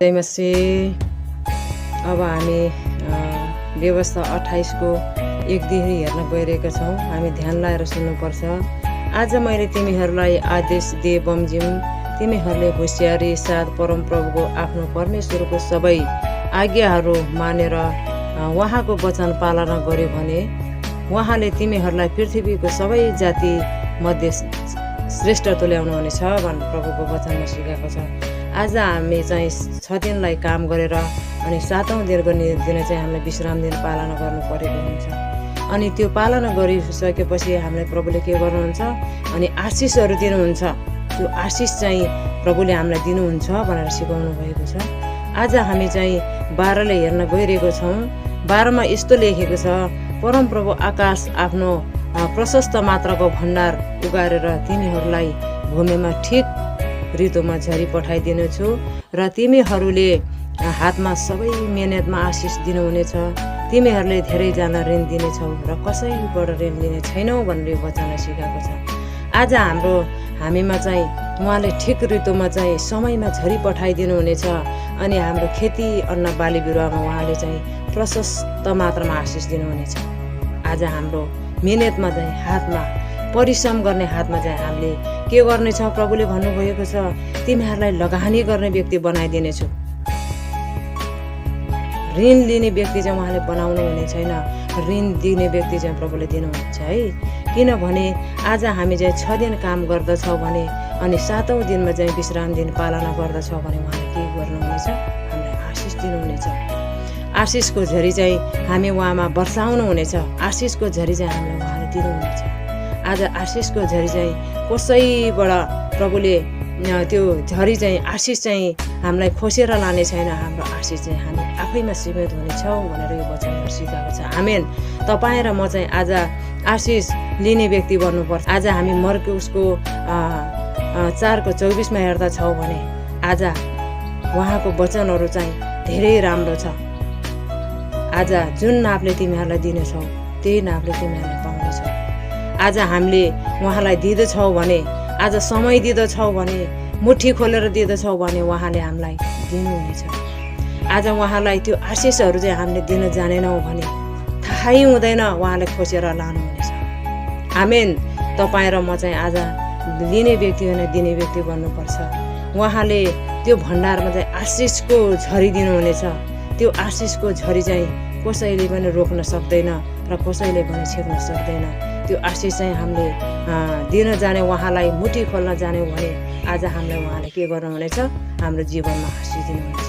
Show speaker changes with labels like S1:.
S1: जय मसीह। अब हामी व्यवस्था 28 को 1देखि हेर्न गइरहेका छौँ। हामी ध्यान लाएर सुन्नुपर्छ। आज मैले तिमीहरूलाई आदेश दिए बमोजिम, तिमीहरूले होसियारी साथ परमप्रभुको आफ्नो परमेश्वरको सबै आज्ञाहरू मानेर उहाँको वचन पालना गर्यो भने उहाँले तिमीहरूलाई पृथ्वीको सबै जाति मध्ये श्रेष्ठ तुल्याउनुहुनेछ भनेर प्रभुको वचनमा सिकाएको छ। आज हामी चाहिँ 6 दिनलाई काम गरेर अनि 7औं दिनको दिन चाहिँ हामीले विश्राम दिन पालना गर्नु परेको हुन्छ। अनि त्यो पालना गरिसकेपछि हामीलाई प्रभुले के गर्नुहुन्छ अनि आशिषहरू दिनुहुन्छ। त्यो आशिष चाहिँ प्रभुले हामीलाई दिनुहुन्छ भनेर सिकाउनु भएको छ। आज हामी चाहिँ 12ले हेर्न गइरहेको छौँ। 12मा यस्तो लेखेको छ, परमप्रभु आकाश आफ्नो प्रशस्त मात्राको भण्डार उगारेर तिमीहरूलाई भूमिमा ठिक ऋतुमा झरी पठाइदिनेछु र तिमीहरूले हातमा सबै मेहनतमा आशिष दिनुहुनेछ। तिमीहरूले धेरैजना ऋण दिनेछौ र कसैबाट ऋण लिने छैनौ भनेर वचनले सिकाएको छ। आज हामीमा चाहिँ उहाँले ठिक ऋतुमा चाहिँ समयमा झरी पठाइदिनुहुनेछ अनि हाम्रो खेती अन्न बाली बिरुवामा उहाँले चाहिँ प्रशस्त मात्रामा आशिष दिनुहुनेछ। आज हाम्रो मेहनतमा चाहिँ हातमा परिश्रम गर्ने हातमा चाहिँ हामीले के गर्नेछौँ, प्रभुले भन्नुभएको छ तिमीहरूलाई लगानी गर्ने व्यक्ति बनाइदिनेछु। ऋण लिने व्यक्ति चाहिँ उहाँले बनाउनु हुने छैन, ऋण दिने व्यक्ति चाहिँ प्रभुले दिनुहुन्छ है। किनभने आज हामी चाहिँ 6 दिन काम गर्दछौँ भने अनि 7औं दिनमा चाहिँ विश्राम दिन पालना गर्दछौँ भने उहाँले के गर्नुहुनेछ, हामीलाई आशिष दिनुहुनेछ। आशिषको झरी चाहिँ हामी उहाँमा वर्षाउनु हुनेछ। आशिषको झरी चाहिँ हामीलाई उहाँले दिनुहुनेछ। आज आशिषको झरी चाहिँ कसैबाट प्रभुले त्यो झरी चाहिँ आशिष चाहिँ हामीलाई खोसेर लाने छैन। हाम्रो आशिष चाहिँ हामी आफैमा सीमित हुनेछौँ भनेर यो वचनमा सिकाएको छ। आमेन। तपाईँ र म चाहिँ आज आशिष लिने व्यक्ति बन्नुपर्छ। आज हामी मर्कुसको 4:24मा हेर्दछौँ भने आज उहाँको वचनहरू चाहिँ धेरै राम्रो छ। आज जुन नापले तिमीहरूलाई दिनेछौ त्यही नापले तिमीहरूले पाउनेछौ। आज हामीले उहाँलाई दिँदछौँ भने, आज समय दिँदछौँ भने, मुठी खोलेर दिँदछौँ भने उहाँले हामीलाई दिनुहुनेछ। आज उहाँलाई त्यो आशिषहरू चाहिँ हामीले दिन जानेनौँ भने थाहै हुँदैन, उहाँले खोसेर लानुहुनेछ। आमेन। तपाईँ र म चाहिँ आज लिने व्यक्ति होइन दिने व्यक्ति बन्नुपर्छ। उहाँले त्यो भण्डारमा चाहिँ आशिषको झरी दिनुहुनेछ। त्यो आशिषको झरी चाहिँ कसैले पनि रोक्न सक्दैन र कसैले पनि छेक्न सक्दैन। त्यो आशिष चाहिँ हामीले दिन जाने, उहाँलाई मुठी खोल्न जाने भने आज हामीलाई उहाँले के गर्नुहुनेछ, हाम्रो जीवनमा आशिष दिनुहुनेछ।